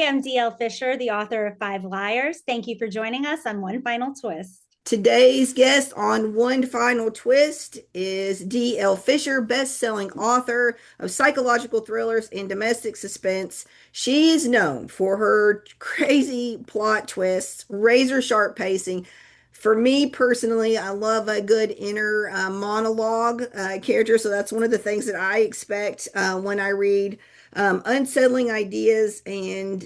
am DL Fisher, the author of Five Liars. Thank you for joining us on One Final Twist. Today's guest on One Final Twist is D.L. Fisher, best-selling author of psychological thrillers and domestic suspense. She is known for her crazy plot twists, razor-sharp pacing. For me personally, I love a good inner monologue character, so that's one of the things that I expect when I read unsettling ideas and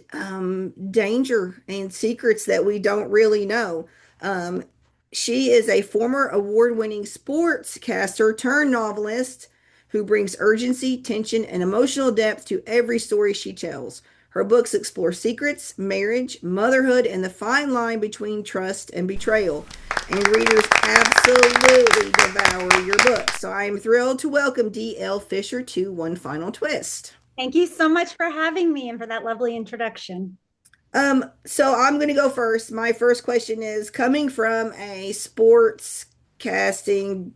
danger and secrets that we don't really know. Um, she is a former award-winning sportscaster turned novelist who brings urgency, tension, and emotional depth to every story she tells. Her books explore secrets, marriage, motherhood, and the fine line between trust and betrayal. And readers absolutely devour your books. So I am thrilled to welcome D.L. Fisher to One Final Twist. Thank you so much for having me and for that lovely introduction. So I'm going to go first. My first question is coming from a sports casting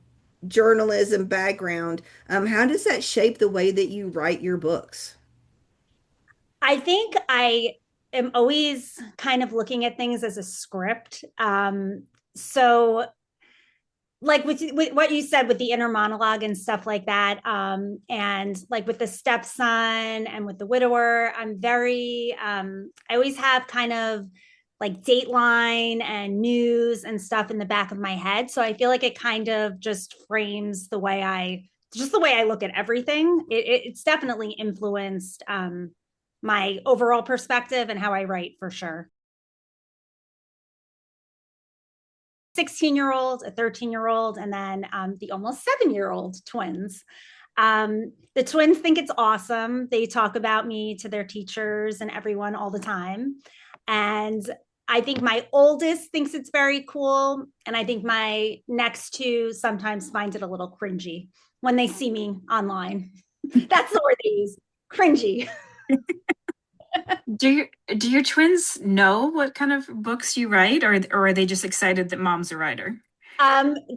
journalism background, how does that shape the way that you write your books? I think I am always kind of looking at things as a script. So like with what you said with the inner monologue and stuff like that, and like with the stepson and with the widower, I always have kind of like Dateline and news and stuff in the back of my head, so I feel like it kind of just frames the way I look at everything. It's definitely influenced my overall perspective and how I write, for sure. 16-year-old, a 13-year-old, and then the almost 7-year-old twins. The twins think it's awesome. They talk about me to their teachers and everyone all the time. And I think my oldest thinks it's very cool. And I think my next two sometimes find it a little cringy when they see me online. That's the word they use, cringy. Do your twins know what kind of books you write, or are they just excited that mom's a writer?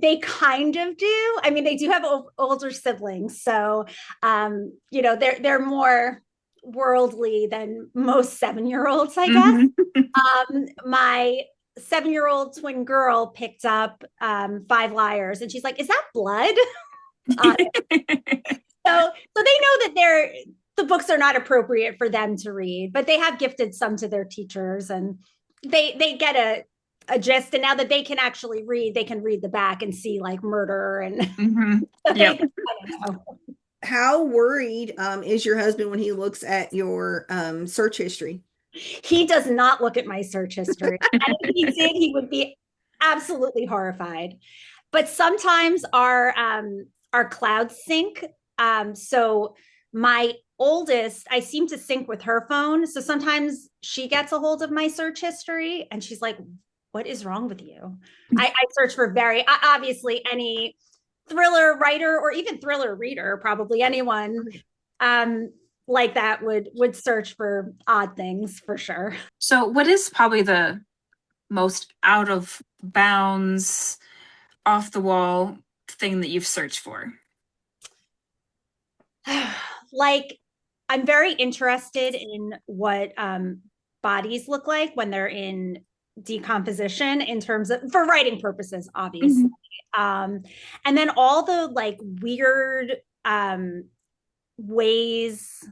They kind of do. I mean, they do have older siblings, so they're more worldly than most 7-year-olds, I guess. Hmm. My 7-year-old twin girl picked up Five Liars, and she's like, "Is that blood?" uh, so they know that the books are not appropriate for them to read, but they have gifted some to their teachers, and they get a gist. And now that they can actually read, they can read the back and see like murder and Hmm. so they Yep. kind of know. How worried is your husband when he looks at your search history? He does not look at my search history. And if he did, he would be absolutely horrified. But sometimes our clouds sync. So my oldest, I seem to sync with her phone. So sometimes she gets a hold of my search history and she's like, "What is wrong with you?" I search for obviously any thriller writer or even thriller reader, probably anyone like that would search for odd things, for sure. So, what is probably the most out of bounds, off the wall thing that you've searched for? Like, I'm very interested in what bodies look like when they're in decomposition, in terms of for writing purposes, obviously. Mhm. um and then all the like weird ways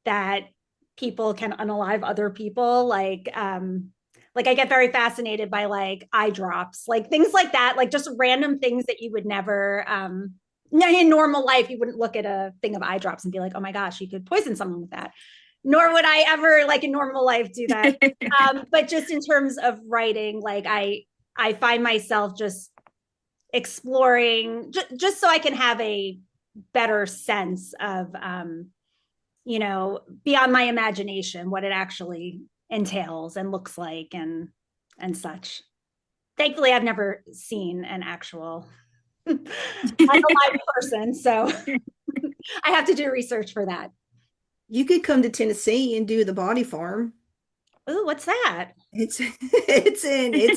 that people can unalive other people, like I get very fascinated by like eye drops, like things like that, like just random things that you would never in normal life you wouldn't look at a thing of eye drops and be like, "Oh my gosh, you could poison someone with that." Nor would I ever, like in normal life, do that. But just in terms of writing, like I find myself just exploring, just so I can have a better sense of beyond my imagination, what it actually entails and looks like, and such. Thankfully, I've never seen an actual like a live person, so I have to do research for that. You could come to Tennessee and do the Body Farm. Ooh, what's that? It's it's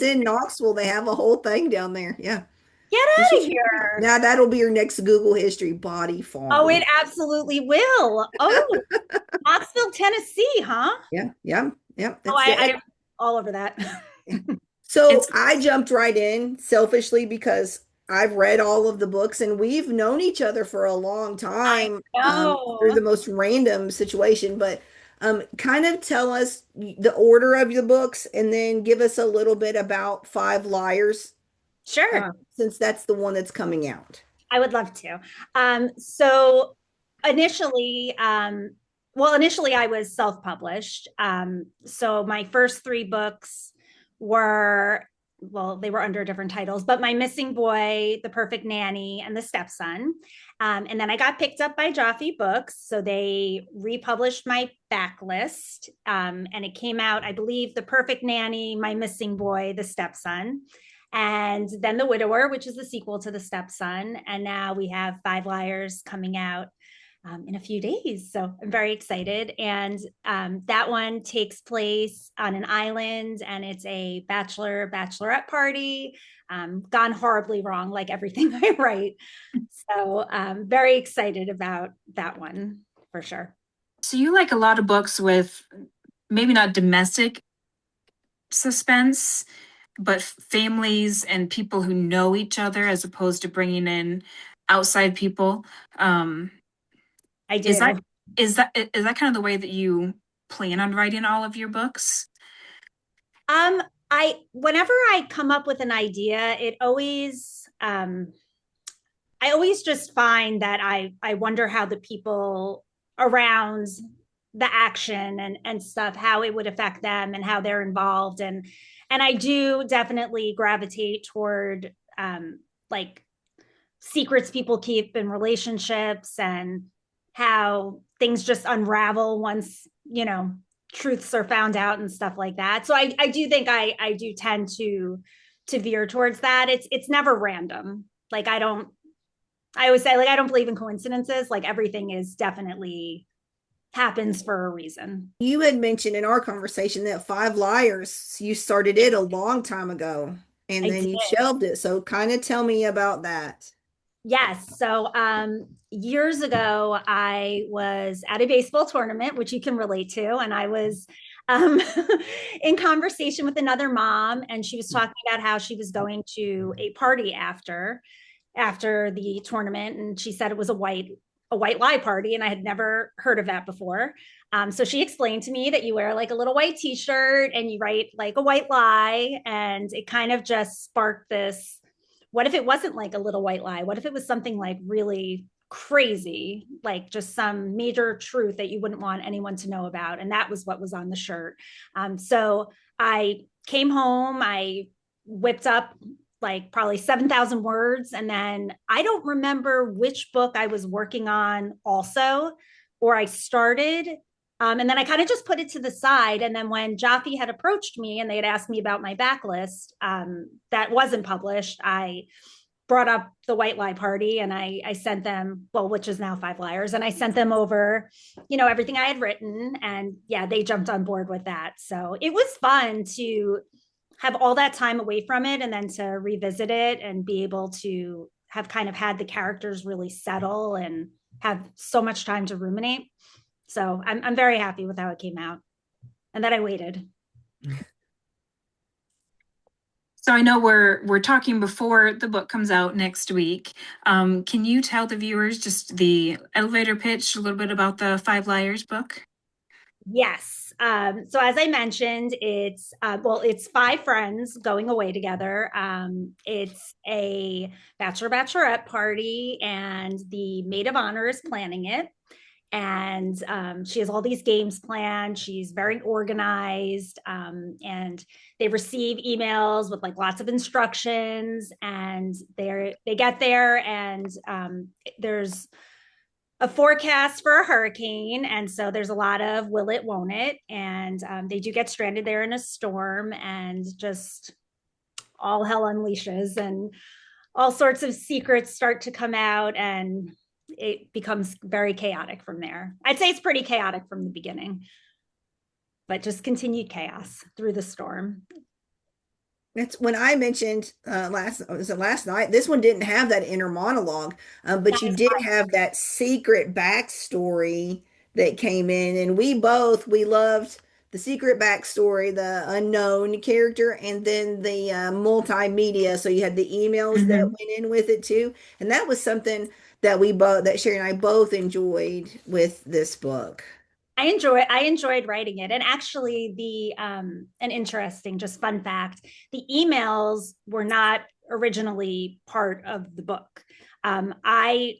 in Knoxville. They have a whole thing down there. Yeah. Get You out should of check it out. here. Now that'll be your next Google history, Body Oh, it Farm. absolutely will. Oh, Knoxville, Tennessee, huh? Yeah, yeah. Yep, Oh, that's it. I'm all over that. So It's I jumped right in selfishly because I've read all of the books and we've known each other for a long I time, through the know. most random situation. But kind of tell us the order of the books and then give us a little bit about Five Liars, Sure. since that's the one that's coming out. I would love to. So initially, initially I was self-published. So my first three books were, well, they were under different titles, but My Missing Boy, The Perfect Nanny, and The Stepson. And then I got picked up by Jaffe Books. So they republished my backlist. And it came out, I believe, The Perfect Nanny, My Missing Boy, The Stepson, and then The Widower, which is the sequel to The Stepson. And now we have Five Liars coming out in a few days. So I'm very excited. And that one takes place on an island, and it's a bachelorette party gone horribly wrong, like everything I write. So very excited about that one for sure. so you like a lot of books with maybe not domestic suspense, but families and people who know each other as opposed to bringing in outside people. Um, I is that do. is that kind of the way that you plan on writing all of your books? Um, I whenever I come up with an idea, it always I always just find that I wonder how the people around the action and stuff, how it would affect them and how they're involved. And I do definitely gravitate toward like secrets people keep in relationships, and how things just unravel once, truths are found out and stuff like that. So I do think I do tend to veer towards that. It's never random. Like I always say, like, I don't believe in coincidences. Like everything is definitely happens for a reason. You had mentioned in our conversation that Five Liars, you started it a long time ago and I then did. you shelved it. So kind of tell me about that. Yes. So years ago, I was at a baseball tournament, which you can relate to. And I was um, in conversation with another mom, and she was talking about how she was going to a party after the tournament, and she said it was a white lie party, and I had never heard of that before. So she explained to me that you wear like a little white t-shirt and you write like a white lie, and it kind of just sparked this. What if it wasn't like a little white lie? What if it was something like really crazy, like just some major truth that you wouldn't want anyone to know about? And that was what was on the shirt. So I came home, I whipped up like probably 7,000 words. And then I don't remember which book I was working on also, or I started. And then I kind of just put it to the side. And then when Jaffe had approached me and they had asked me about my backlist that wasn't published, I brought up the White Lie Party, and I sent them, well, which is now Five Liars, and I sent them over, everything I had written. And yeah, they jumped on board with that. So it was fun to have all that time away from it and then to revisit it and be able to have kind of had the characters really settle and have so much time to ruminate. So I'm very happy with how it came out and that I waited. So I know we're talking before the book comes out next week. Can you tell the viewers just the elevator pitch, a little bit about the Five Liars book? Yes. So as I mentioned, it's five friends going away together. It's a bachelorette party, and the maid of honor is planning it. And she has all these games planned. She's very organized, and they receive emails with like lots of instructions. And they get there, and there's a forecast for a hurricane, and so there's a lot of will it, won't it, and they do get stranded there in a storm, and just all hell unleashes, and all sorts of secrets start to come out, and it becomes very chaotic from there. I'd say it's pretty chaotic from the beginning, but just continued chaos through the storm. That's when I mentioned was it last night? This one didn't have that inner monologue, but That you is did have that secret backstory that came in, and we loved the secret backstory, the unknown character, and then the multimedia. So you had the emails that Mhm. went in with it too, and that was something that Sherry and I both enjoyed with this book. I enjoyed writing it. And actually the an interesting just fun fact, the emails were not originally part of the book. I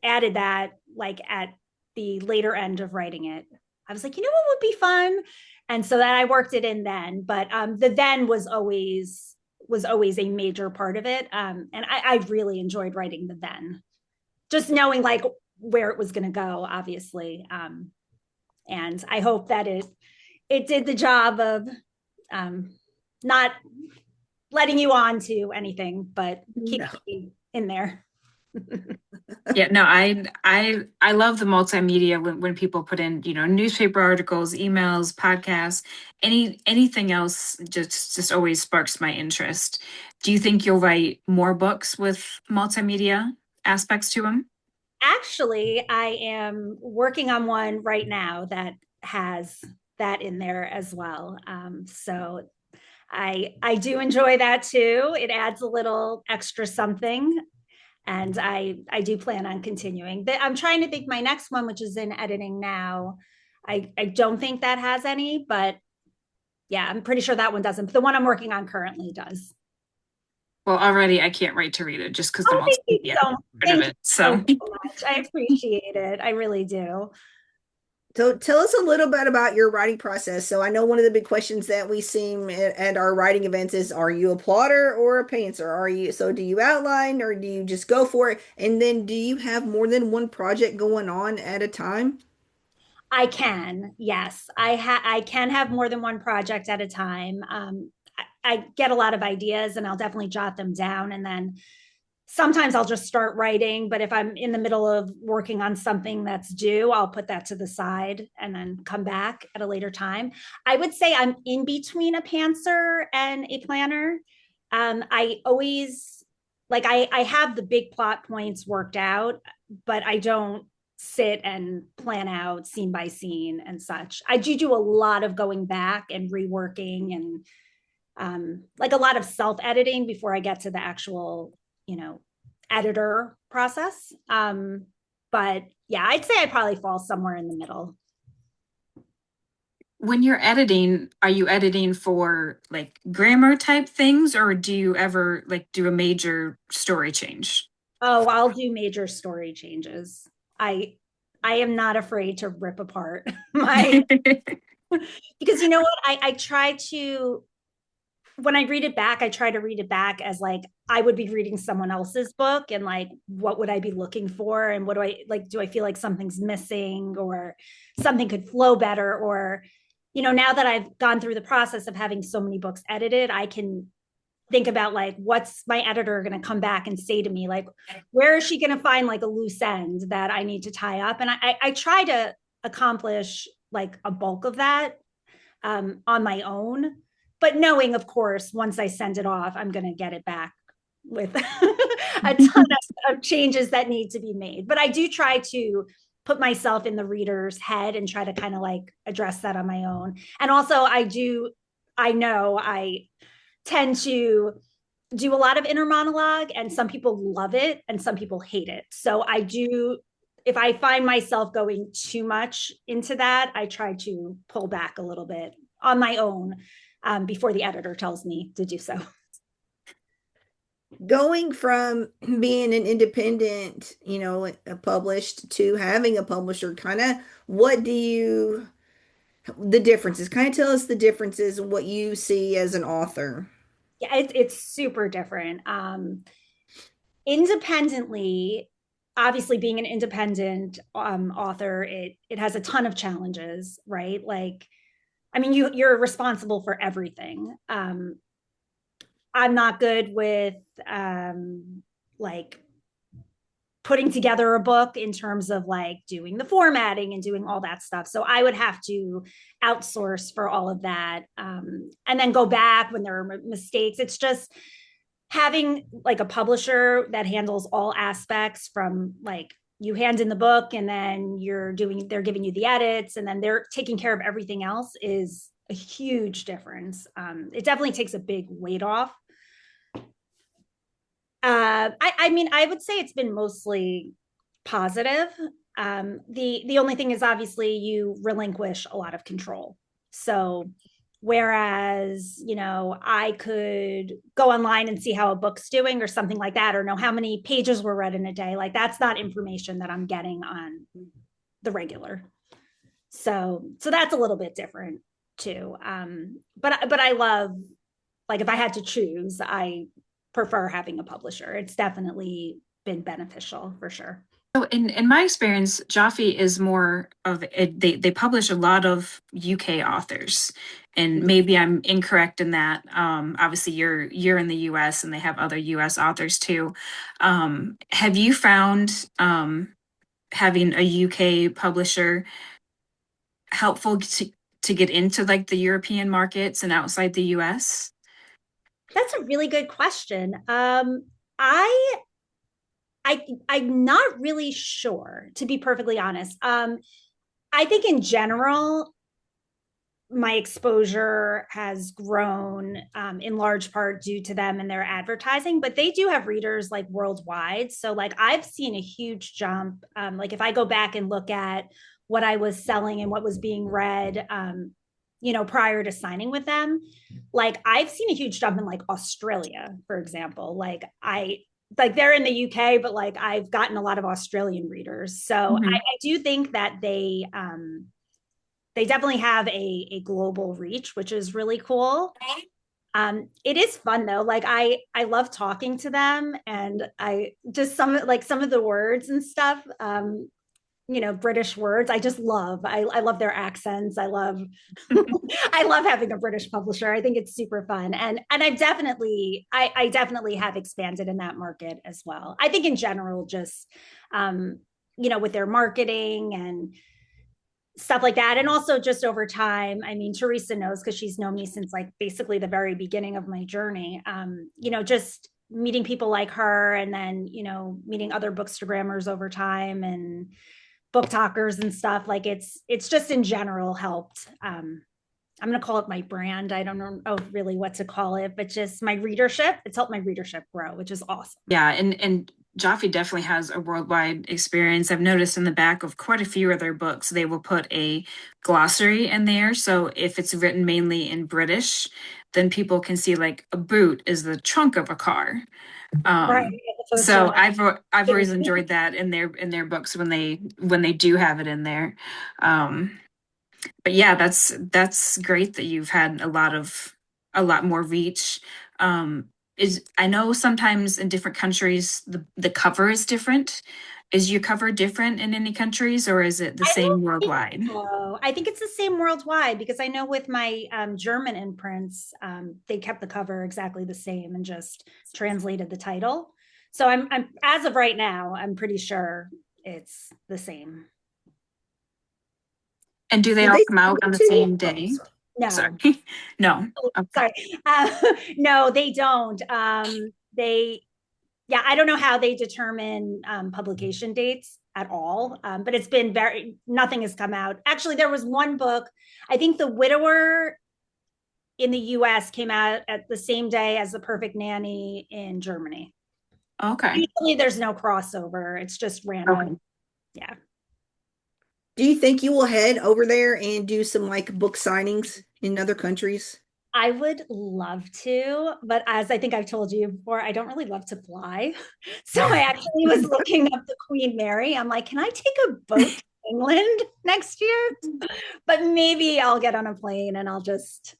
added that like at the later end of writing it. I was like, you know what would be fun? And so that I worked it in then, but the then was always a major part of it. And I really enjoyed writing the then, just knowing like where it was going to go, obviously. And I hope that it did the job of um, not letting you on to anything, but No. keeping in there. Yeah, no, I love the multimedia when people put in, newspaper articles, emails, podcasts, anything else just always sparks my interest. Do you think you'll write more books with multimedia aspects to them? Actually, I am working on one right now that has that in there as well. So I do enjoy that too. It adds a little extra something, and I do plan on continuing. I'm trying to think my next one, which is in editing now. I don't think that has any, but yeah, I'm pretty sure that one doesn't. But the one I'm working on currently does. Well, already I can't wait to read it just because the Oh, thank you multimedia so part of thank you it. so So much. I appreciate it. I really do. So tell us a little bit about your writing process. So I know one of the big questions that we see at our writing events is, are you a plotter or a pantser? Do you outline or do you just go for it? And then do you have more than one project going on at a time? I can, yes. I can have more than one project at a time. I get a lot of ideas and I'll definitely jot them down. And then sometimes I'll just start writing. But if I'm in the middle of working on something that's due, I'll put that to the side and then come back at a later time. I would say I'm in between a pantser and a planner. I always I have the big plot points worked out, but I don't sit and plan out scene by scene and such. I do a lot of going back and reworking and like a lot of self editing before I get to the actual, you know, editor process. But yeah, I'd say I probably fall somewhere in the middle. when you're editing, are you editing for like grammar type things, or do you ever like do a major story change? Oh, I'll do major story changes. I I am not afraid to rip apart my because you know what? I try to when I read it back, I try to read it back as like I would be reading someone else's book and like what would I be looking for and what do I like do I feel like something's missing or something could flow better or now that I've gone through the process of having so many books edited, I can think about like what's my editor going to come back and say to me like where is she going to find like a loose end that I need to tie up and I try to accomplish like a bulk of that on my own, but knowing, of course, once I send it off, I'm going to get it back with a ton of changes that need to be made. But I do try to put myself in the reader's head and try to kind of like address that on my own. And also, I know I tend to do a lot of inner monologue, and some people love it and some people hate it. So I do if I find myself going too much into that, I try to pull back a little bit on my own before the editor tells me to do so. Going from being an independent, published to having a publisher, kind of what do you, the differences, kind of tell us the differences in what you see as an author. Yeah, it's super different. Independently, obviously, being an independent author, it has a ton of challenges, right? Like, I mean, you're responsible for everything. I'm not good with like putting together a book in terms of like doing the formatting and doing all that stuff. So I would have to outsource for all of that and then go back when there are mistakes. It's just having like a publisher that handles all aspects from like you hand in the book and then they're giving you the edits and then they're taking care of everything else is a huge difference. It definitely takes a big weight off. I mean, I would say it's been mostly positive. The only thing is obviously you relinquish a lot of control. So whereas, I could go online and see how a book's doing or something like that, or know how many pages were read in a day, like that's not information that I'm getting on the regular. So that's a little bit different too. But I love, like, if I had to choose, I prefer having a publisher. It's definitely been beneficial for sure. So in my experience, Jaffe is more of they publish a lot of UK authors, and maybe I'm incorrect in that. Obviously, you're in the US, and they have other US authors too. Have you found having a UK publisher helpful to get into like the European markets and outside the US? That's a really good question. I I'm not really sure, to be perfectly honest. I think in general, my exposure has grown in large part due to them and their advertising, but they do have readers like worldwide. So like I've seen a huge jump. Like if I go back and look at what I was selling and what was being read, prior to signing with them, like I've seen a huge jump in like Australia, for example. Like they're in the UK, but like I've gotten a lot of Australian readers. So I do think that they definitely have a global reach, which is really cool. It is fun though. Like I love talking to them, and I just some of the words and stuff. British words. I just love. I love their accents. I love I love having a British publisher. I think it's super fun, and I definitely have expanded in that market as well. I think in general, just with their marketing and stuff like that. And also just over time, I mean, Teresa knows because she's known me since like basically the very beginning of my journey. Just meeting people like her and then, meeting other bookstagrammers over time and book talkers and stuff. Like it's just in general helped. I'm going to call it my brand. I don't know really what to call it, but just my readership. It's helped my readership grow, which is awesome. Yeah. And Jaffe definitely has a worldwide experience. I've noticed in the back of quite a few of their books, they will put a glossary in there. So if it's written mainly in British, then people can see like a boot is the trunk of a car. Right. So I've always enjoyed that in their books when they do have it in there. But yeah, that's great that you've had a lot more reach. I know sometimes in different countries the cover is different. Is your cover different in any countries, or is it the same worldwide? I think it's the same worldwide because I know with my German imprints, they kept the cover exactly the same and just translated the title. So I'm as of right now, I'm pretty sure it's the same. And do they all come out on the same day? No. Sorry. No. Okay. Sorry. No, they don't. I don't know how they determine publication dates at all. But it's been nothing has come out. Actually, there was one book, I think The Widower in the US came out at the same day as The Perfect Nanny in Germany. Okay. Usually there's no crossover. It's just random. Okay. Yeah. Do you think you will head over there and do some like book signings in other countries? I would love to, but as I think I've told you before, I don't really love to fly. So I actually was looking up the Queen Mary. I'm like, can I take a boat to England next year? But maybe I'll get on a plane and I'll just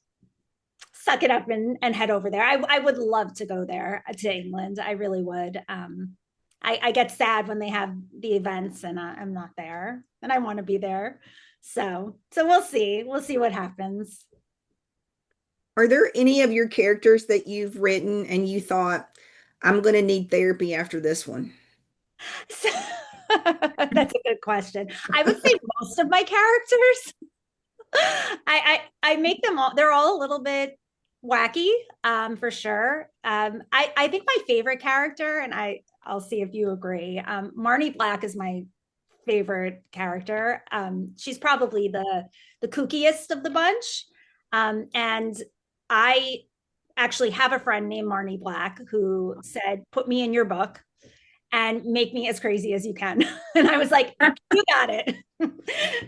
suck it up and head over there. I would love to go there to England. I really would. I get sad when they have the events and I'm not there and I want to be there. So we'll see. We'll see what happens. Are there any of your characters that you've written and you thought, I'm going to need therapy after this one? So, that's a good question. I would say most of my characters, I make them all, they're all a little bit wacky, for sure. I think my favorite character, and I'll see if you agree. Marnie Black is my favorite character. She's probably the kookiest of the bunch. And I actually have a friend named Marnie Black who said, "Put me in your book and make me as crazy as you can." And I was like, "You got it."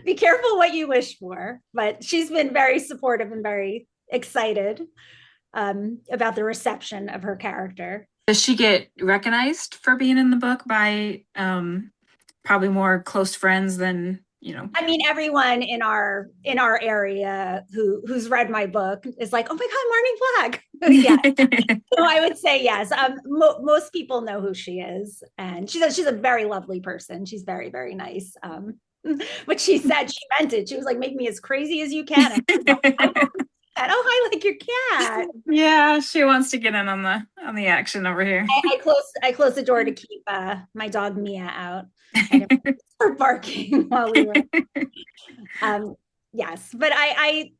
Be careful what you wish for. But she's been very supportive and very excited about the reception of her character. Does she get recognized for being in the book by probably more close friends than, you know? I mean, everyone in our area who's read my book is like, "Oh my God, Marnie Black." Yeah. So I would say yes. Most people know who she is, and she's a very lovely person. She's very, very nice. But she said she meant it. She was like, "Make me as crazy as you can." And, "Oh, I like your cat." Yeah, she wants to get in on the action over here. I closed the door to keep my dog Mia out. And her barking while we were. Yes, but I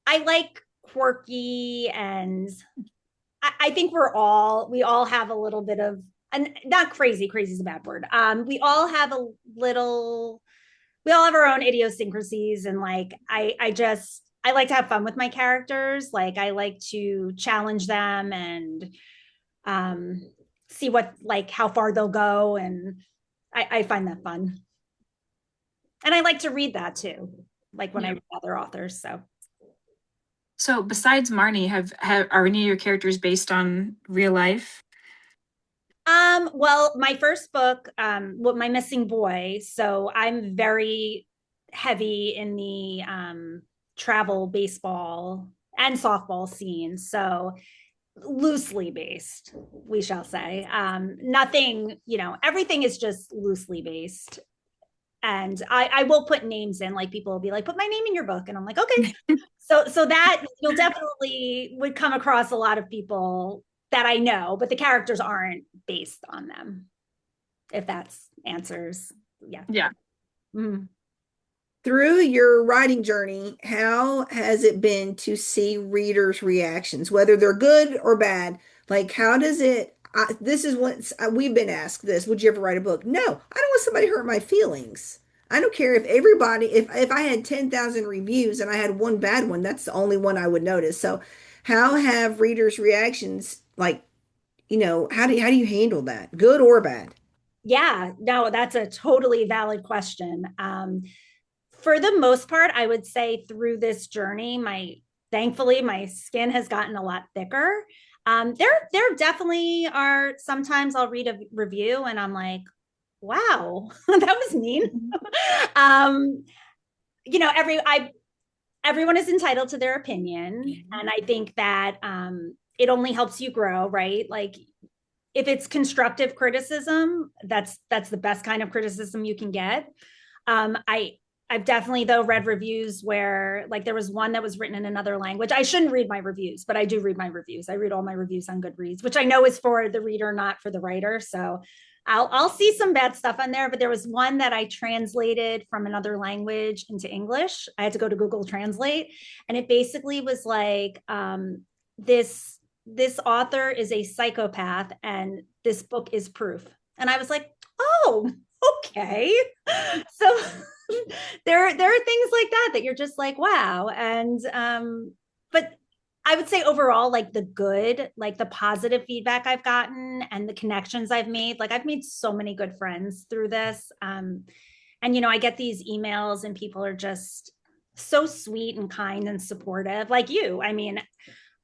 like quirky, and I think we all have a little bit of, and not crazy. Crazy is a bad word. We all have our own idiosyncrasies, and like I like to have fun with my characters. Like I like to challenge them and see what, like, how far they'll go, and I find that fun. And I like to read that too, like when I read other authors. So besides Marnie, are any of your characters based on real life? Well, my first book, My Missing Boy. So I'm very heavy in the travel baseball and softball scene. So loosely based, we shall say. Nothing, everything is just loosely based. And I will put names in, like people will be like, "Put my name in your book." And I'm like, "Okay." So that you'll definitely would come across a lot of people that I know, but the characters aren't based on them. If that's answers. Yeah. Yeah. Mm-hmm. Through your writing journey, how has it been to see readers' reactions, whether they're good or bad? Like, how does it? This is what we've been asked this. Would you ever write a book? No, I don't want somebody to hurt my feelings. I don't care if everybody, if I had 10,000 reviews and I had one bad one, that's the only one I would notice. So, how have readers' reactions, like, how do you handle that, good or bad? Yeah, no, that's a totally valid question. For the most part, I would say through this journey, thankfully my skin has gotten a lot thicker. There definitely are sometimes I'll read a review and I'm like, "Wow, that was mean." um, everyone is entitled to their opinion, and I think that it only helps you grow, right? Like if it's constructive criticism, that's the best kind of criticism you can get. I've definitely though read reviews where, like, there was one that was written in another language. I shouldn't read my reviews, but I do read my reviews. I read all my reviews on Goodreads, which I know is for the reader, not for the writer. So I'll see some bad stuff on there, but there was one that I translated from another language into English. I had to go to Google Translate, and it basically was like, this author is a psychopath, and this book is proof. And I was like, "Oh, okay." So there are things like that you're just like, wow. And but I would say overall, like the good, like the positive feedback I've gotten and the connections I've made, like I've made so many good friends through this. And I get these emails and people are just so sweet and kind and supportive, like you. I mean,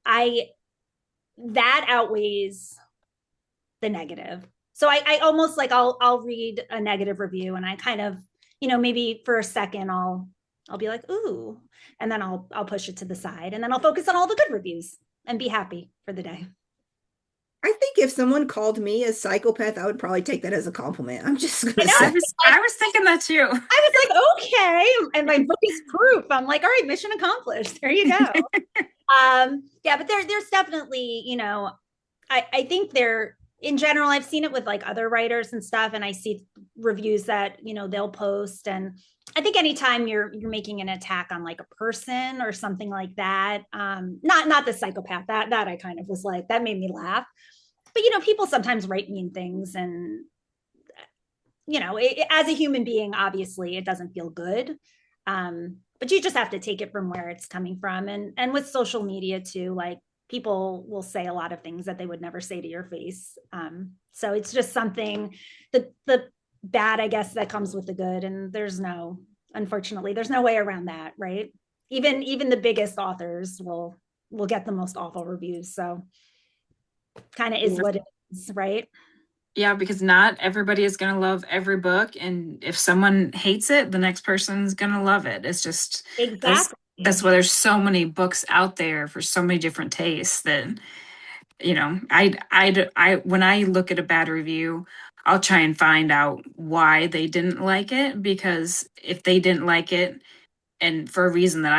that outweighs the negative. So I almost like I'll read a negative review and I kind of, maybe for a second I'll be like, "Ooh," and then I'll push it to the side, and then I'll focus on all the good reviews and be happy for the day. I think if someone called me a psychopath, I would probably take that as a compliment. I'm just gonna I say. I was thinking that too. I was like, "Okay," and my book is proof. I'm like, "All right, mission accomplished." There you go. Yeah, but there's definitely, I think there in general, I've seen it with like other writers and stuff, and I see reviews that they'll post, and I think anytime you're making an attack on like a person or something like that, not the psychopath, that I kind of was like, that made me laugh. but people sometimes write mean things, and as a human being, obviously it doesn't feel good. But you just have to take it from where it's coming from. And with social media too, like, people will say a lot of things that they would never say to your face. So it's just something, the bad, I guess, that comes with the good. And unfortunately, there's no way around that, right? Even the biggest authors will get the most awful reviews. So kind of is what it is, right? Yeah, because not everybody is going to love every book. And if someone hates it, the next person's going to love it. It's just, Exactly. that's why there's so many books out there for so many different tastes that, when I look at a bad review, I'll try and find out why they didn't like it, because if they didn't like it and for a reason that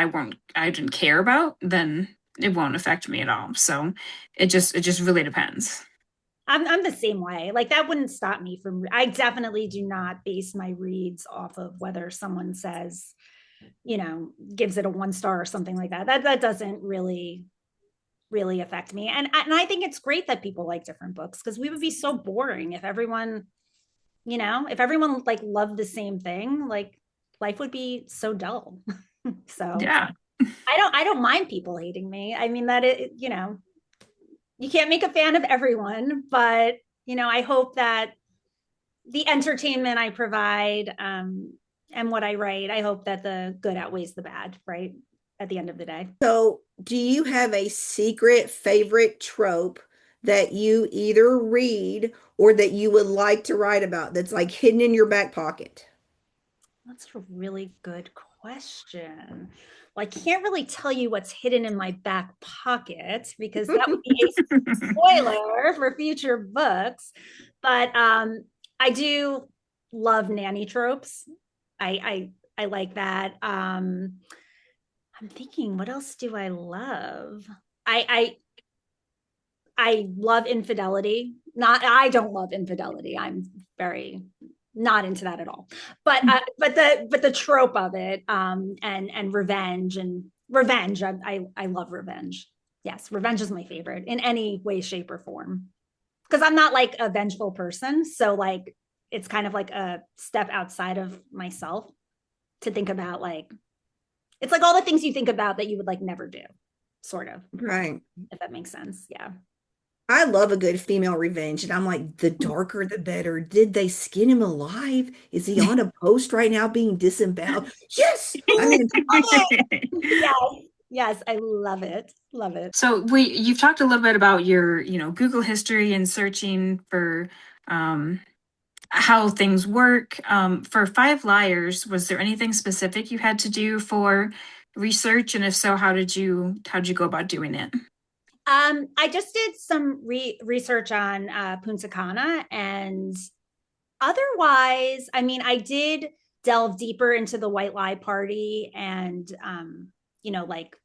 I didn't care about, then it won't affect me at all. So it just really depends. I'm the same way. Like, that wouldn't stop me from. I definitely do not base my reads off of whether someone says, gives it a 1 star or something like that. That doesn't really affect me. And I think it's great that people like different books, because we would be so boring if everyone, like loved the same thing. Like, life would be so dull. So Yeah. I don't mind people hating me. I mean, that you can't make a fan of everyone, but I hope that the entertainment I provide, and what I write, I hope that the good outweighs the bad, right? At the end of the day. So, do you have a secret favorite trope that you either read or that you would like to write about that's like hidden in your back pocket? That's a really good question. Well, I can't really tell you what's hidden in my back pocket, because that would be a spoiler for future books. But I do love nanny tropes. I like that. I'm thinking, what else do I love? I I love infidelity. Not, I don't love infidelity. I'm very not into that at all. But the trope of it, and revenge. I love revenge. Yes, revenge is my favorite in any way, shape, or form. Because I'm not like a vengeful person, so like it's kind of like a step outside of myself to think about, like, it's like all the things you think about that you would like never do, sort of, Right. if that makes sense. Yeah. I love a good female revenge, and I'm like, the darker the better. Did they skin him alive? Is he on a post right now being disemboweled? Yes, I'm in. Yes. Yes, I love it. Love it. So you've talked a little bit about your, Google history and searching for how things work. For Five Liars, was there anything specific you had to do for research? And if so, how did you go about doing it? I just did some research on Punta Cana, and otherwise, I mean, I did delve deeper into the White Lie Party, and like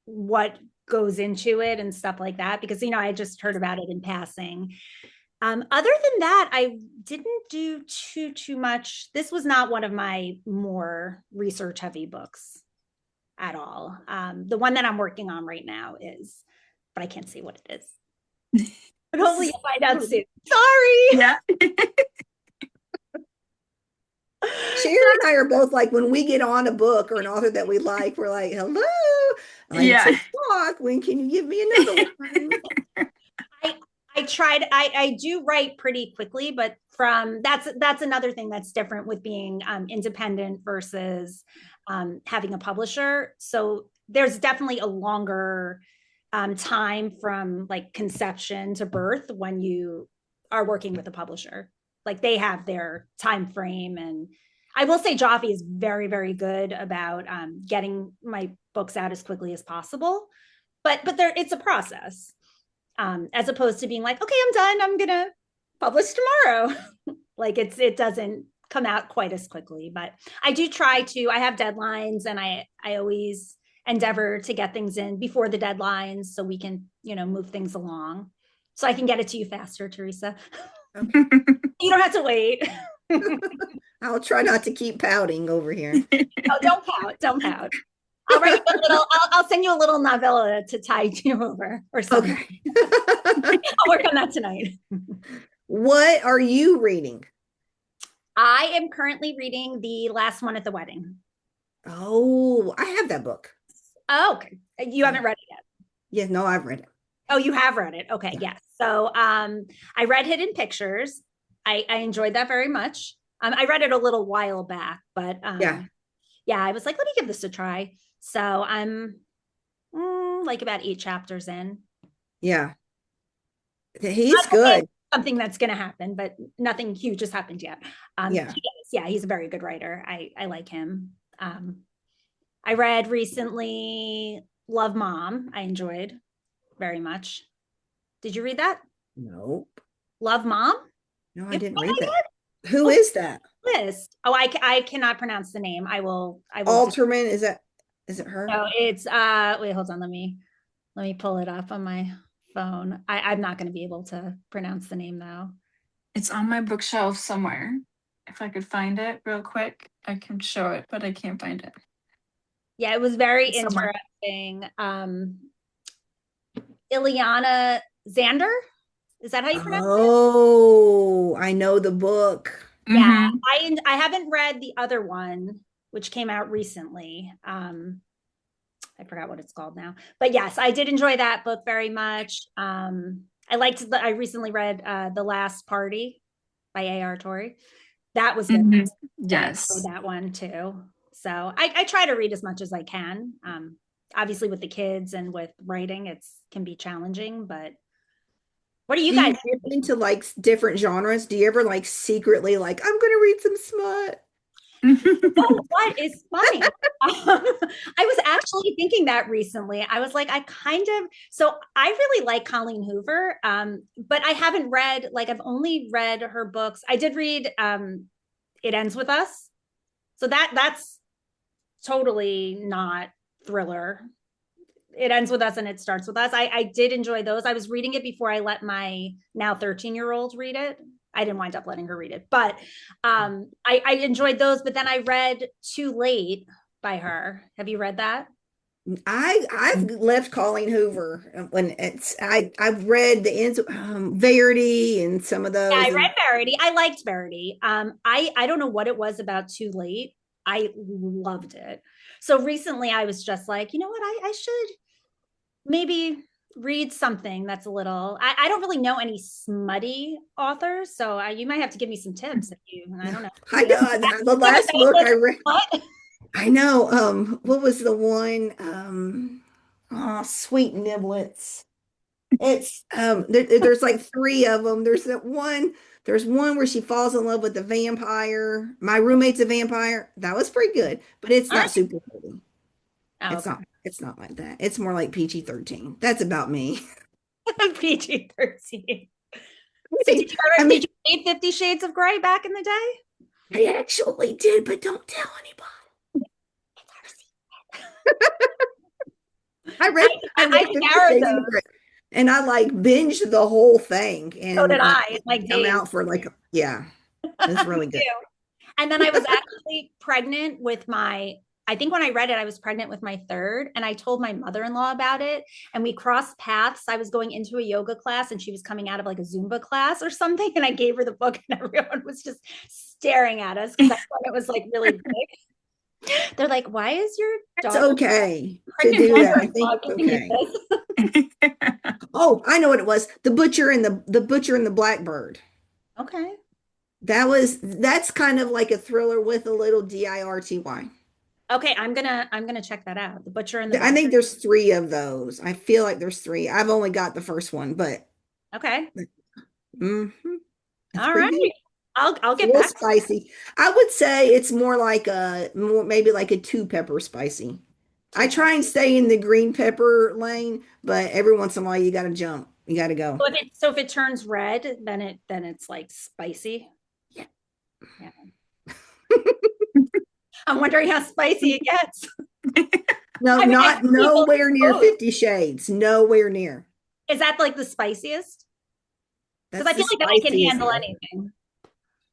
what goes into it and stuff like that, because I just heard about it in passing. Other than that, I didn't do too much. This was not one of my more research heavy books at all. The one that I'm working on right now is, but I can't say what it is. But hopefully you'll find out soon. Sorry. Yeah. Sherry and I are both like, when we get on a book or an author that we like, we're like, hello, I Yeah. need to talk. When can you give me another one? I tried. I do write pretty quickly, but that's another thing that's different with being independent versus having a publisher. So there's definitely a longer time from like conception to birth when you are working with a publisher. Like, they have their time frame, and I will say Jaffe is very, very good about getting my books out as quickly as possible. But there, it's a process, as opposed to being like, okay, I'm done, I'm gonna publish tomorrow. Like, it doesn't come out quite as quickly. But I do try to. I have deadlines, and I always endeavor to get things in before the deadlines, so we can move things along, so I can get it to you faster, Teresa. Okay. You don't have to wait. I'll try not to keep pouting over here. Oh, don't pout. Don't pout. I'll send you a little novella to tide you over or something. Okay. I'll work on that tonight. What are you reading? I am currently reading The Last One at the Wedding. Oh, I have that book. Oh, okay. You haven't read it yet. Yeah, no, I've read it. Oh, you have read it. Okay, Yeah. yes. So I read Hidden Pictures. I enjoyed that very much. I read it a little while back, but Yeah. yeah, I was like, let me give this a try. So I'm like about 8 chapters in. Yeah. He's good. Something that's going to happen, but nothing huge has happened yet. Yeah. He's a very good writer. I like him. I read recently Love Mom. I enjoyed very much. Did you read that? Nope. Love Mom? No, I didn't read that. Who is that? List. Oh, I cannot pronounce the name. I will Alterman, is it her? No, it's wait, hold on. Let me pull it up on my phone. I'm not going to be able to pronounce the name though. It's on my bookshelf somewhere. If I could find it real quick, I can show it, but I can't find it. Yeah, it was very It's somewhere. interesting. Ileana Zander, is that how you pronounce it? Oh, I know the book. Yeah, Mhm. I haven't read the other one, which came out recently. I forgot what it's called now, but yes, I did enjoy that book very much. I recently read The Last Party by A.R. Torrey. That was good. Mhm. Yeah, I Yes. enjoyed that one too. So I try to read as much as I can. Obviously with the kids and with writing, it's can be challenging, but what are you Do you guys get into like different genres? Do you ever like secretly like I'm gonna read some smut? Oh, what is funny? I was actually thinking that recently. I was like, so I really like Colleen Hoover, but I haven't read, like, I've only read her books. I did read It Ends With Us. So that's totally not thriller. It ends with us and it starts with us. I did enjoy those. I was reading it before I let my now 13-year-old read it. I didn't wind up letting her read it, but I enjoyed those. But then I read Too Late by her. Have you read that? I've left Colleen Hoover when I've read the ends Verity and some of Yeah, those I and read Verity. I liked Verity. I don't know what it was about Too Late. I loved it. So recently I was just like, you know what? I should maybe read something that's a little I don't really know any smutty authors, so you might have to give me some tips if you I don't know. I know the last book I read. What? I know. What was the one? Oh, Sweet Niblets. It's there's like three of them. There's one where she falls in love with the vampire. My roommate's a vampire. That was pretty good, but it's All not right. super pretty. Oh, It's okay. not it's not like that. It's more like PG-13. That's about me. PG-13. I So mean, I did mean, you read 50 Shades of Grey back in the day? I actually did, but don't tell anybody. I read I 50 narrowed Shades of those. Grey and I like binged the whole thing So did and I, like come days. out for like yeah, it's really good. And then I was actually pregnant with I think when I read it, I was pregnant with my third, and I told my mother in law about it. And we crossed paths. I was going into a yoga class, and she was coming out of like a Zumba class or something. And I gave her the book, and everyone was just staring at us because I thought it was like really big. They're like, "Why is your It's daughter okay to pregnant do that. I mother-in-law think it's giving you okay. this?" Oh, I know what it was. The Butcher and the Blackbird. Okay. That's kind of like a thriller with a little dirty. Okay, I'm gonna check that out. The Butcher and the I Black. think there's three of those. I feel like there's three. I've only got the first one, but Okay. mhm, it's All pretty right. good. I'll It's a get little back. spicy. I would say it's more like maybe like a two pepper spicy. I To try and stay in the green pepper lane, but every once in a while you got to jump. You got to go. So if it turns red, then it's like spicy. Yeah. Yeah. I'm wondering how spicy it gets. No, I mean, I not think people nowhere near both. 50 Shades. Nowhere near. Is that like the spiciest? Because That's I the feel like that I can spiciest handle ever. anything.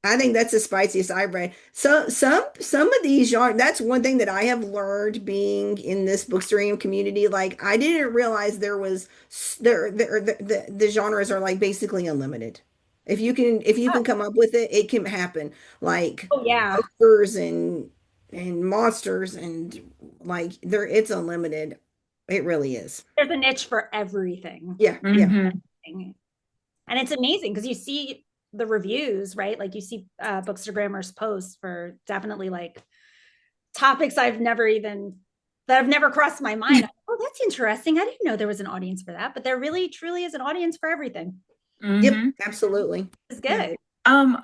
I think that's the spiciest I've read. So some of these genre, that's one thing that I have learned being in this bookstream community. Like I didn't realize there was the genres are like basically unlimited. If you can come up with it, it can happen. Like Oh yeah. monsters and monsters and like there it's unlimited. It really is. There's a niche for everything. Yeah, yeah. Hmm. And it's amazing because you see the reviews, right? Like you see Bookstagrammers posts for definitely like topics that have never crossed my mind. Oh, that's interesting. I didn't know there was an audience for that, but there really truly is an audience for everything. Yep, Hmm. absolutely. It's Yeah. good.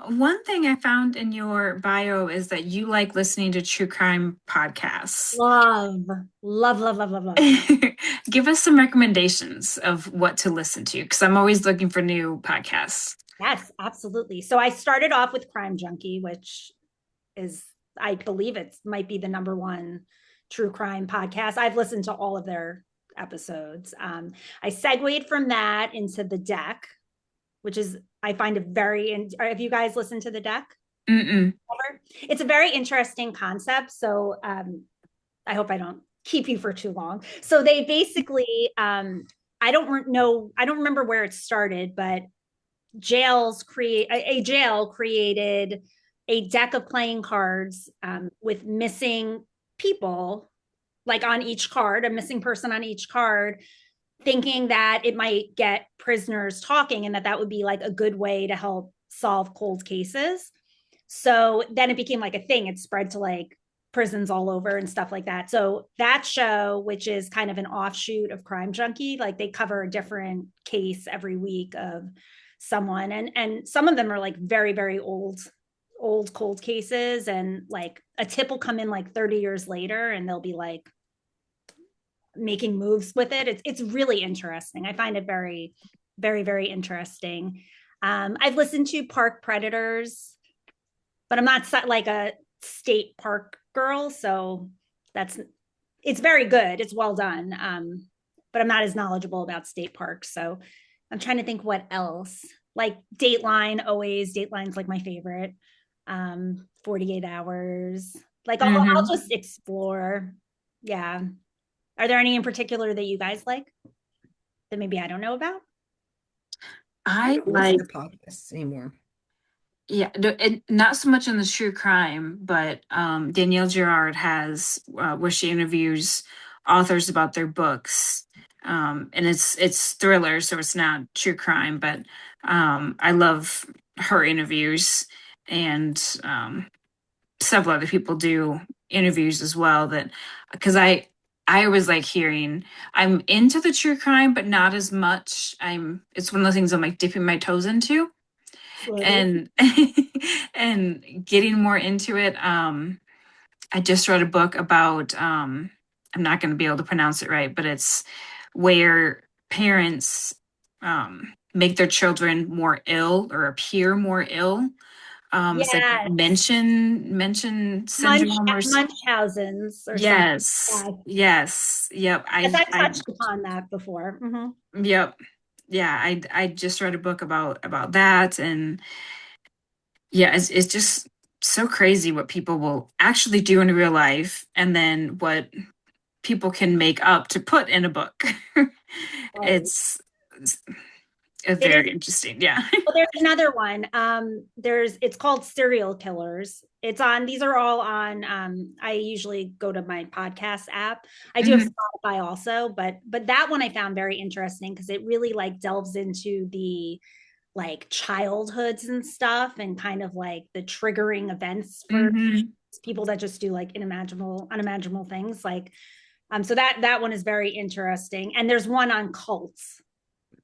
One thing I found in your bio is that you like listening to true crime podcasts. Love, love, love, love, love, love. Give us some recommendations of what to listen to, because I'm always looking for new podcasts. Yes, absolutely. So I started off with Crime Junkie, which is, I believe it might be the number one true crime podcast. I've listened to all of their episodes. I segued from that into The Deck, which is, I find it very, have you guys listened to The Deck? Mm-mm. It's a very interesting concept. So I hope I don't keep you for too long. So they basically, I don't remember where it started, but a jail created a deck of playing cards with missing people, like on each card, a missing person on each card, thinking that it might get prisoners talking and that would be like a good way to help solve cold cases. So then it became like a thing. It spread to like prisons all over and stuff like that. So that show, which is kind of an offshoot of Crime Junkie, like they cover a different case every week of someone, and some of them are like very very old cold cases, and like a tip will come in like 30 years later and they'll be like making moves with it. It's really interesting. I find it very very very interesting. I've listened to Park Predators, but I'm not like a state park girl, so that's it's very good. It's well done. But I'm not as knowledgeable about state parks, so I'm trying to think what else. Like Dateline's like my favorite. 48 hours. Like I'll Hmm. just explore. Yeah. Are there any in particular that you guys like that maybe I don't know about? I I don't listen like, to podcasts anymore. yeah, not so much in the true crime, but Danielle Girard has where she interviews authors about their books, and it's thriller, so it's not true crime, but I love her interviews, and several other people do interviews as well. That because I was like hearing I'm into the true crime, but not as much. It's one of the things I'm like dipping my toes into Slowly. and and getting more into it. I just read a book about I'm not going to be able to pronounce it right, but it's where parents make their children more ill or appear more ill. It's like Yes. mention syndrome or Munchausen's or something. yes, Yes. yes, yep. Yes, I've touched upon that before. Yep, yeah. I just read a book about that, and yeah, it's just so crazy what people will actually do in real life, and then what people can make up to put in a book. Right. it's, it's It is. very interesting. Yeah. Well, there's another one. It's called Serial Killers. It's on, these are all on, I usually go to my podcast app. I do have Mhm. Spotify also, but that one I found very interesting because it really like delves into the like childhoods and stuff and kind of like the triggering events for Mhm. people that just do like unimaginable things. Like, so that one is very interesting. And there's one on cults.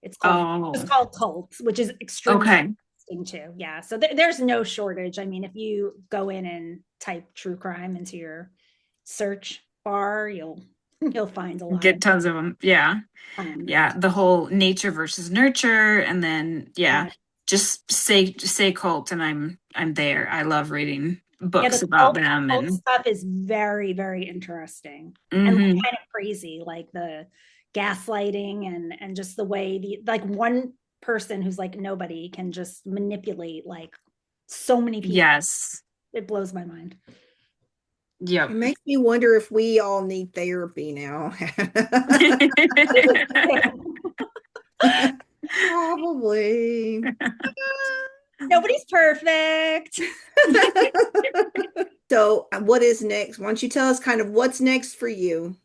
It's Oh, called Cult, which is extremely okay. interesting too. Yeah. So there's no shortage. I mean, if you go in and type true crime into your search bar, you'll find a lot of Get tons of them. Yeah. Yeah. The whole nature versus nurture. And then, yeah, uh, just say cult and I'm there. I love reading yeah, books the about them cult and stuff is very, very interesting and like, hmm kind of crazy, like the gaslighting and just the way the like one person who's like nobody can just manipulate like So many people. Yes. It blows my mind. It Yep. makes me wonder if we all need therapy now. Probably. Nobody's perfect. So, what is next? Why don't you tell us kind of what's next for you?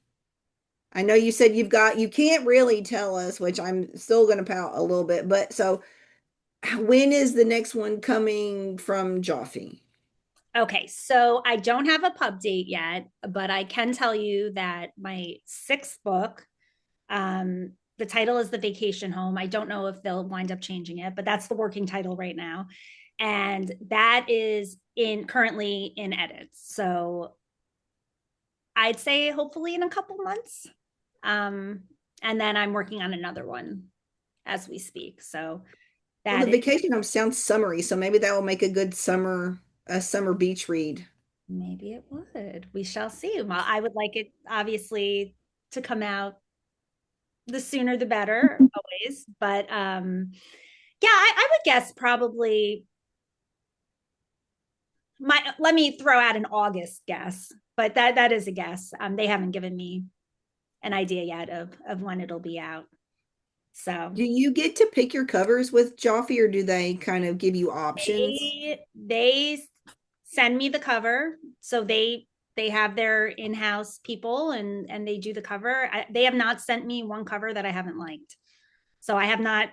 I know you said you can't really tell us, which I'm still going to pout a little bit, but so when is the next one coming from Joffe? Okay, so I don't have a pub date yet, but I can tell you that my sixth book, the title is The Vacation Home. I don't know if they'll wind up changing it, but that's the working title right now. And that is in currently in edits. So I'd say hopefully in a couple months. And then I'm working on another one as we speak. So Well, the that is, vacation home sounds summery, so maybe that will make a good summer beach read. maybe it would. We shall see. Well, I would like it obviously to come out the sooner the better, always. But yeah, I would guess probably let me throw out an August guess, but that is a guess. They haven't given me an idea yet of when it'll be out. So Do you get to pick your covers with Joffe, or do they kind of give you options? they send me the cover, so they have their in-house people and they do the cover. They have not sent me one cover that I haven't liked. So I have not.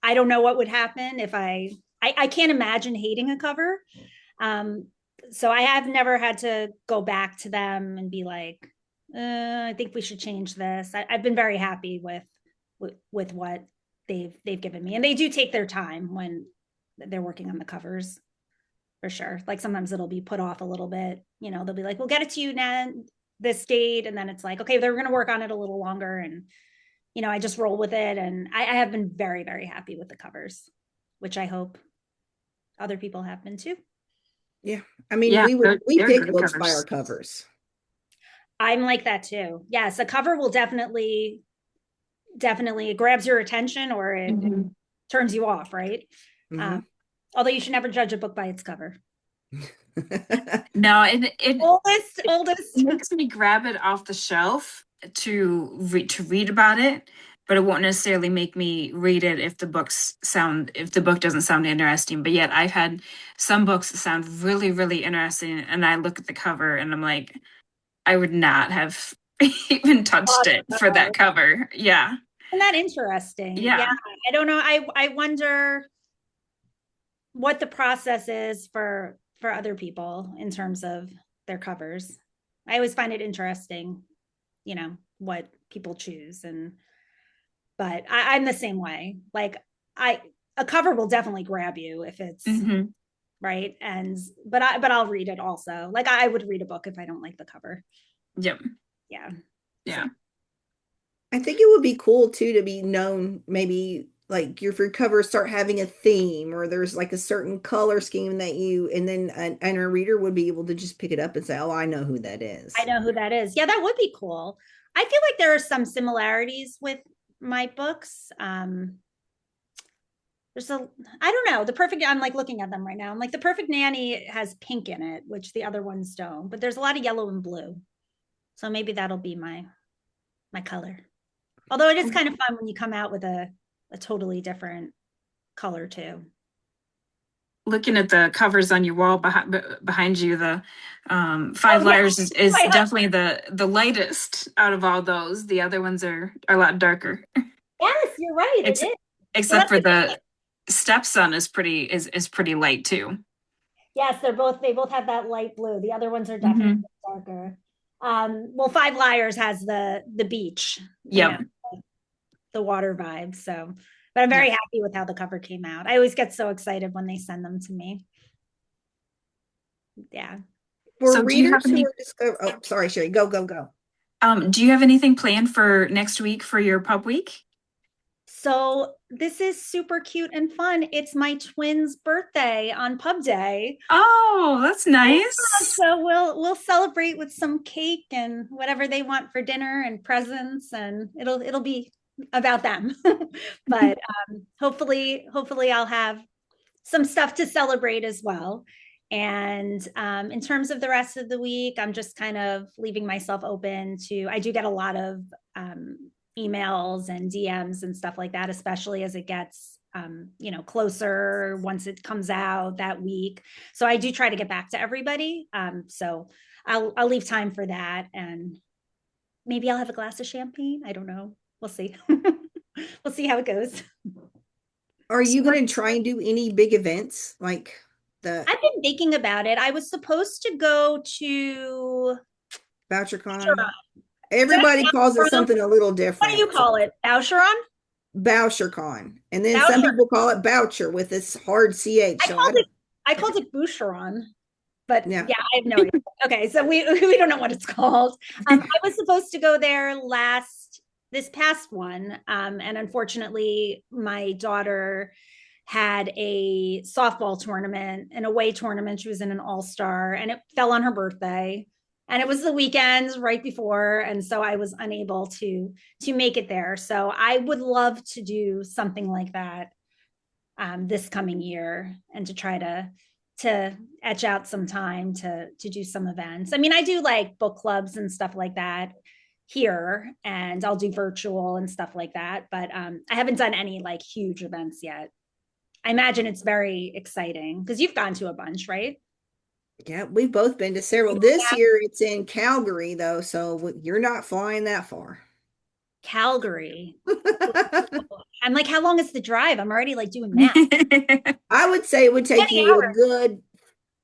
I don't know what would happen if I can't imagine hating a cover. Um, so I have never had to go back to them and be like, I think we should change this. I've been very happy with what they've given me, and they do take their time when they're working on the covers for sure. Like sometimes it'll be put off a little bit. You know, they'll be like, "We'll get it to you now this date," and then it's like, "Okay, they're going to work on it a little longer," and I just roll with it. And I have been very, very happy with the covers, which I hope other people have been too. Yeah. I mean, Yeah, we they're pick great books by our covers. covers. I'm like that too. Yes, a cover will definitely it grabs your attention or it Mhm. turns you off, right? Um, Mhm. although you should never judge a book by its cover. No, it Oldest. makes me grab it off the shelf to read about it, but it won't necessarily make me read it if the book doesn't sound interesting. But yet I've had some books that sound really, really interesting, and I look at the cover and I'm like, I would not have even touched it for that cover. Yeah. Isn't that interesting? Yeah, Yeah. I don't know. I wonder what the process is for other people in terms of their covers. I always find it interesting, what people choose and but I'm the same way. Like I a cover will definitely grab you if it's Hmm. right. And but I'll read it also. Like I would read a book if I don't like the cover. Yep. Yeah. So Yeah. I think it would be cool too to be known, maybe like your covers start having a theme, or there's like a certain color scheme that and then and a reader would be able to just pick it up and say, "Oh, I know who that I is." know who that is. Yeah, that would be cool. I feel like there are some similarities with my books. There's a I don't know, the perfect I'm like looking at them right now. I'm like the perfect nanny has pink in it, which the other ones don't, but there's a lot of yellow and blue. So maybe that'll be my color. Although it is kind of fun when you come out with a totally different color too. Looking at the covers on your wall behind you, the Oh Five yeah, Liars is my definitely the lightest out of all those. The other ones are a lot darker. yes, you're right. It Ex- is. Well, Except that's for the the stepson is pretty light too. yes, they both have that light blue. The other ones are definitely Hmm. darker. Well, Five Liars has the beach, Yep. the water vibe. So, but I'm Yep. very happy with how the cover came out. I always get so excited when they send them to me. Yeah. For So do you have readers who any are discover oh, sorry, Sherry, go, go, go. do you have anything planned for next week for your pub week? So this is super cute and fun. It's my twins' birthday on Pub Day. Oh, that's nice. So we'll celebrate with some cake and whatever they want for dinner and presents, and it'll be about them. But hopefully I'll have some stuff to celebrate as well. And in terms of the rest of the week, I'm just kind of leaving myself open to, I do get a lot of emails and DMs and stuff like that, especially as it gets, closer once it comes out that week. So I do try to get back to everybody. So I'll leave time for that. And maybe I'll have a glass of champagne. I don't know. We'll see. We'll see how it goes. Are you going to try and do any big events like the I've been thinking about it. I was supposed to go to VoucherCon? Boucheron. Did I Everybody calls it Boucheron? something a little What do you different. call it? Boucheron? BoucherCon. And then some Boucher. people call it Boucher with this hard CH. I So I called it don't, I called it Boucheron, but yeah. yeah, I have no idea. Okay, so we don't know what it's called. I was supposed to go there this past one, and unfortunately, my daughter had a softball tournament, an away tournament. She was in an all-star, and it fell on her birthday. And it was the weekend right before, and so I was unable to make it there. So I would love to do something like that this coming year, and to try to etch out some time to do some events. I mean, I do like book clubs and stuff like that here, and I'll do virtual and stuff like that, but I haven't done any like huge events yet. I imagine it's very exciting because you've gone to a bunch, right? Yeah, we've both been to several. This year it's in Calgary though, so you're not flying that far. Calgary. I'm like, how long is the drive? I'm already like doing math. I would say it would take Many you a hours. good,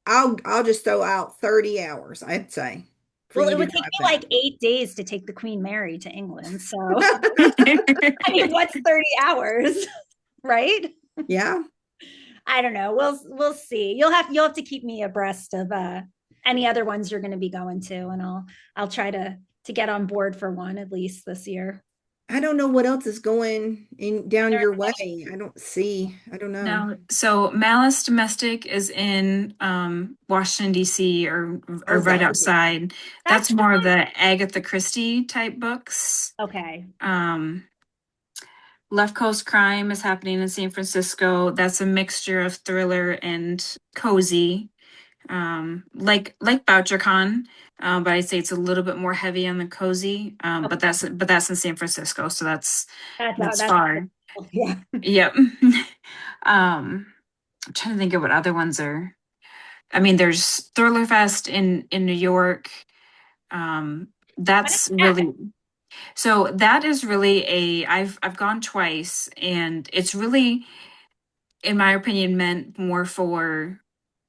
I'll just throw out 30 hours, I'd say, for Well, you it to would take drive me that. like 8 days to take the Queen Mary to England. So, I mean, what's 30 hours, right? Yeah. I don't know. We'll see. You'll have to keep me abreast of any other ones you're going to be going to, and I'll try to get on board for one at least this year. I don't know what else is going in down your way. I don't see. I don't know. No, so Malice Domestic is in Washington DC or Oh right God. outside. That's That's more of the Agatha Christie type books. okay. Um, Left Coast Crime is happening in San Francisco. That's a mixture of thriller and cozy, like BoucherCon, but I'd say it's a little bit more heavy on the cozy. But Okay. that's in San Francisco, so that's That's far. yeah. Yep. I'm trying to think of what other ones are. I mean, there's Thriller Fest in New York. When is That's that? really so that is really I've gone twice, and it's really, in my opinion, meant more for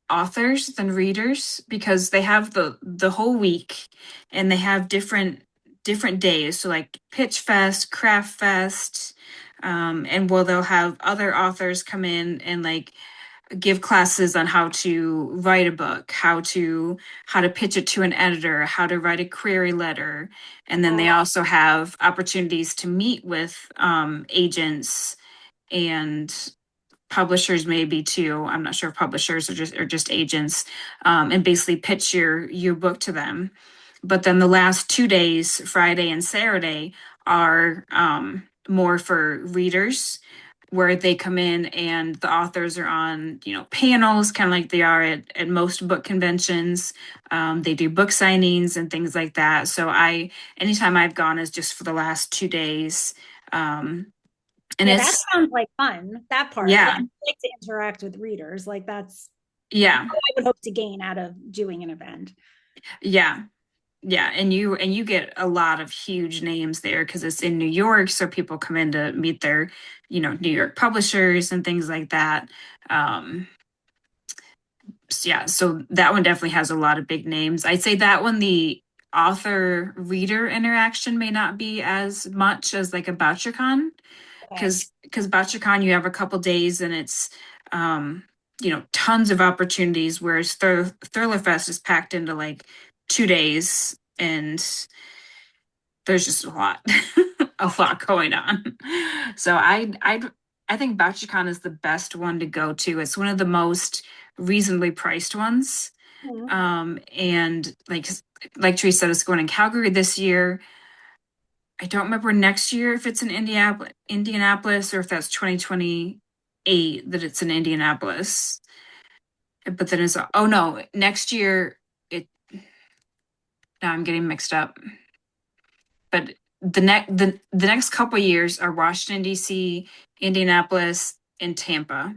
authors than readers because they have the whole week, and they have different days. So like Pitch Fest, Craft Fest, and they'll have other authors come in and like give classes on how to write a book, how to pitch it to an editor, how to write a query letter, and then they also have opportunities to meet with agents and publishers maybe too. I'm not sure if publishers or just agents, and basically pitch your book to them. But then the last 2 days, Friday and Saturday, are more for readers, where they come in and the authors are on, panels, kind of like they are at most book conventions. They do book signings and things like that. So anytime I've gone is just for the last 2 days. And Yeah, that it's, sounds like fun. That part. Like, yeah, I like to interact with readers. Like that's yeah, what I would hope to gain out of doing an event. yeah. Yeah, and you get a lot of huge names there because it's in New York, so people come in to meet their, New York publishers and things like that. Um, yeah, so that one definitely has a lot of big names. I'd say that one, the author reader interaction may not be as much as like a BoucherCon, Okay. because BoucherCon you have a couple days and it's tons of opportunities, whereas Thriller is packed into like 2 days, and there's just a lot, a lot going on. So I think BoucherCon is the best one to go to. It's one of the most reasonably priced ones. Mhm. And like Teresa said, it's going in Calgary this year. I don't remember next year if it's in Indianapolis or if that's 2026. 8 that it's in Indianapolis. But then it's, oh no, next year it, now I'm getting mixed up. But the next couple years are Washington D.C., Indianapolis, and Tampa.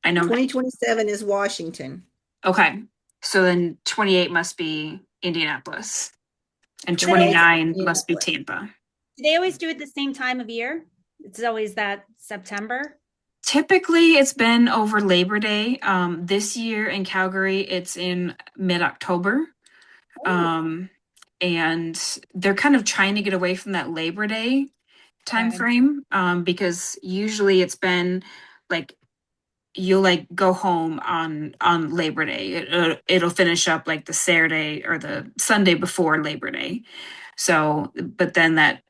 I know. 2027 is Washington. Okay, so then 28 must be Indianapolis, and 28 's 29 must be Indianapolis. Tampa. Do they always do it the same time of year? It's always that September. Typically, it's been over Labor Day. This year in Calgary, it's in mid-October. Oh, And they're kind of trying to get away from that Labor Day time okay. frame, because usually it's been like you'll like go home on Labor Day. It'll finish up like the Saturday or the Sunday before Labor Day. So, but then that,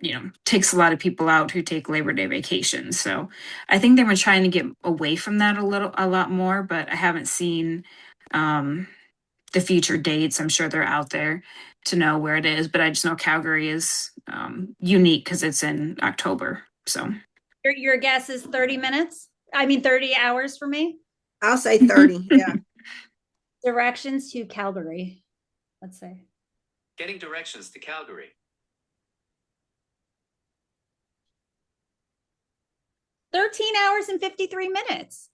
takes a lot of people out who take Labor Day vacations. So I think they were trying to get away from that a lot more, but I haven't seen the future dates. I'm sure they're out there to know where it is, but I just know Calgary is unique because it's in October. So Your guess is 30 minutes? I mean, 30 hours for me? I'll say 30. Yeah. Directions to Calgary. Let's say. Getting directions to Calgary. 13 hours and 53 minutes.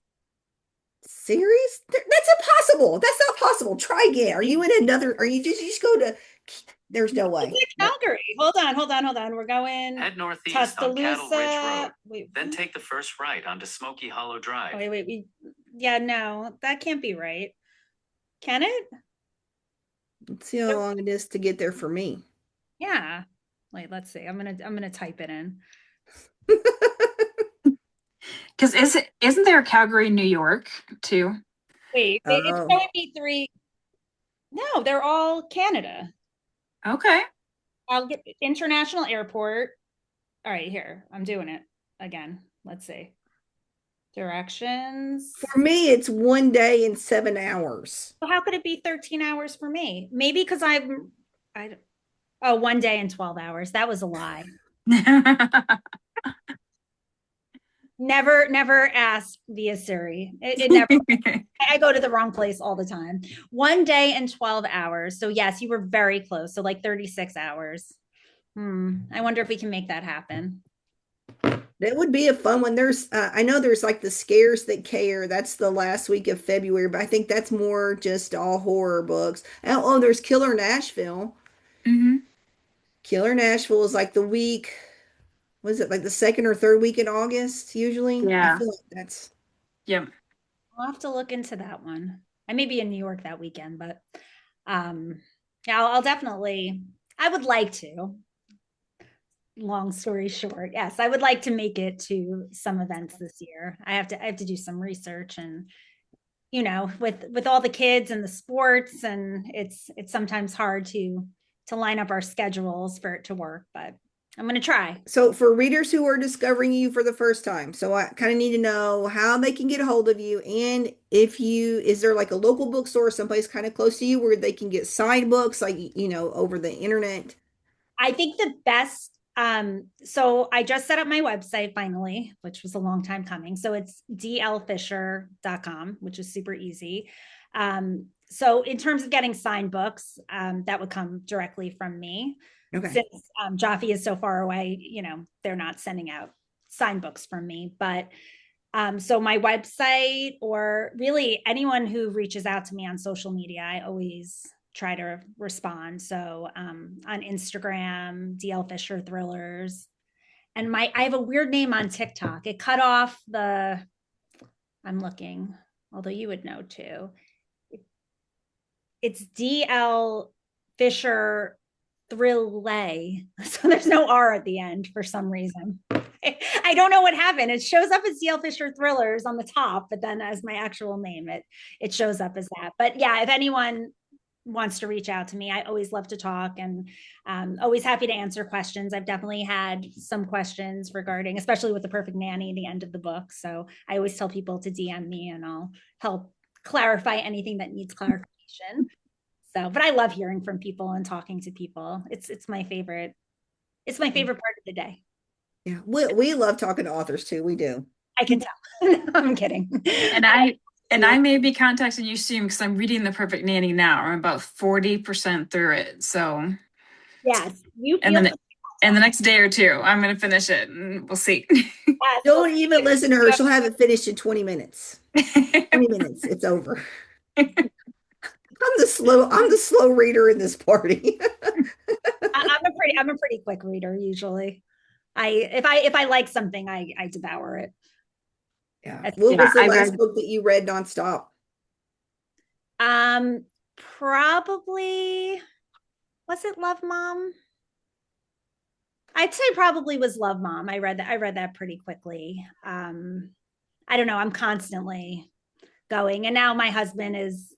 Serious? That's impossible. That's not possible. Try again. Are you in another? Are you just go to? There's no way. Calgary. Hold on. We're going Head northeast on Cattle Ridge Tuscaloosa. Road. Wait, Then take the first right onto Smoky Hollow Drive. wait. Yeah, no, that can't be right. Can it? Let's see how long it is to get there for me. Yeah. Wait, let's see. I'm gonna type it in. because isn't there a Calgary, New York too? Wait, it's Oh, going to be three. No, they're all Canada. Okay. I'll get international airport. All right, here. I'm doing it again. Let's see. Directions. for me, it's 1 day and 7 hours. So how could it be 13 hours for me? Maybe because I, oh, 1 day and 12 hours. That was a lie. Never ask via Siri. It never, I go to the wrong place all the time. 1 day and 12 hours. So yes, you were very close. So like 36 hours. I wonder if we can make that happen. That would be a fun one. I know there's like the Scares That Care. That's the last week of February, but I think that's more just all horror books. Oh, there's Killer Nashville. hmm Killer Nashville is like the week, was it like the second or third week in August usually? I Yeah. feel like that's Yep. I'll have to look into that one. I may be in New York that weekend, but yeah, I'll definitely, I would like to. Long story short, yes, I would like to make it to some events this year. I have to do some research, and with all the kids and the sports, and it's sometimes hard to line up our schedules for it to work, but I'm going to try. so for readers who are discovering you for the first time. So I kind of need to know how they can get a hold of you, and if you is there like a local bookstore someplace kind of close to you where they can get signed books like over the internet. I think the best, so I just set up my website finally, which was a long time coming. So it's dlfisher.com, which is super easy. So in terms of getting signed books, that would come directly from me. Okay. Since Jaffe is so far away, they're not sending out signed books from me. But so my website, or really anyone who reaches out to me on social media, I always try to respond. So on Instagram, DL Fisher Thrillers. And I have a weird name on TikTok. It cut off I'm looking, although you would know too. It's DL Fisher Thrillay. So there's no R at the end for some reason. I don't know what happened. It shows up as DL Fisher Thrillers on the top, but then as my actual name, it shows up as that. But yeah, if anyone wants to reach out to me, I always love to talk, and always happy to answer questions. I've definitely had some questions regarding, especially with The Perfect Nanny, the end of the book. So I always tell people to DM me, and I'll help clarify anything that needs clarification. So, but I love hearing from people and talking to people. It's my favorite. It's my favorite part of the day. Yeah, we love talking to authors too. We do. I can tell. I'm kidding. And I may be contacting you soon because I'm reading The Perfect Nanny now. I'm about 40% through it. So, Yes, you and feel then in the next day or two, I'm going to finish it and we'll see. yes, Don't even listen to her. She'll have it finished in 20 minutes. 20 minutes, it's over. I'm the slow reader in this party. I'm a pretty quick reader usually. If I like something, I devour it. Yeah. What was the I last read book that you read nonstop? Probably was it Love Mom? I'd say probably was Love Mom. I read that pretty quickly. I don't know. I'm constantly going, and now my husband is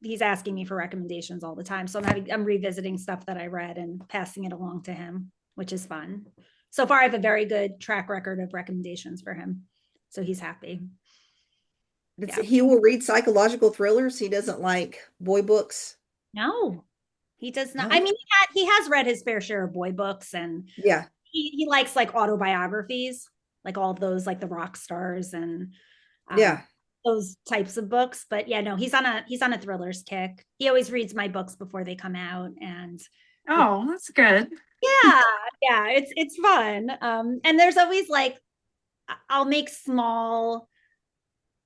he's asking me for recommendations all the time. So I'm revisiting stuff that I read and passing it along to him, which is fun. So far, I have a very good track record of recommendations for him. So he's happy. Yeah. He will read psychological thrillers. He doesn't like boy books. No, he does not. No? I mean, he has read his fair share of boy books, and Yeah. he likes like autobiographies, like all of those, like the rock stars and Yeah. those types of books. But yeah, no, he's on a thrillers kick. He always reads my books before they come out, and Oh, that's good. yeah, it's fun. And there's always like I'll make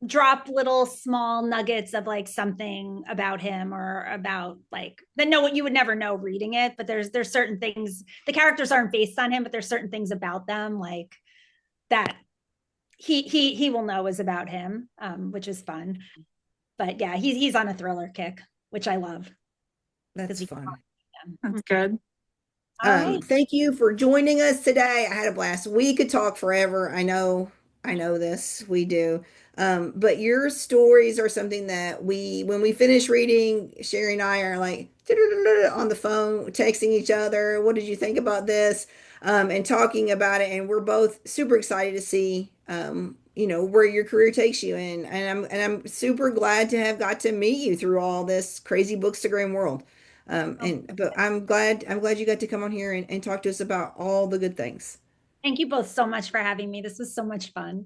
drop little small nuggets of like something about him or about like that no you would never know reading it, but there's certain things, the characters aren't based on him, but there's certain things about them like that he will know is about him, which is fun. But yeah, he's on a thriller kick, which I love. That's fun. That's good. All right. Thank you for joining us today. I had a blast. We could talk forever. I know this. We do. But your stories are something that when we finish reading, Sherry and I are like on the phone, texting each other. What did you think about this? And talking about it. And we're both super excited to see, where your career takes you. And I'm super glad to have got to meet you through all this crazy Bookstagram world. But I'm glad you got to come on here and talk to us about all the good things. Thank you both so much for having me. This was so much fun.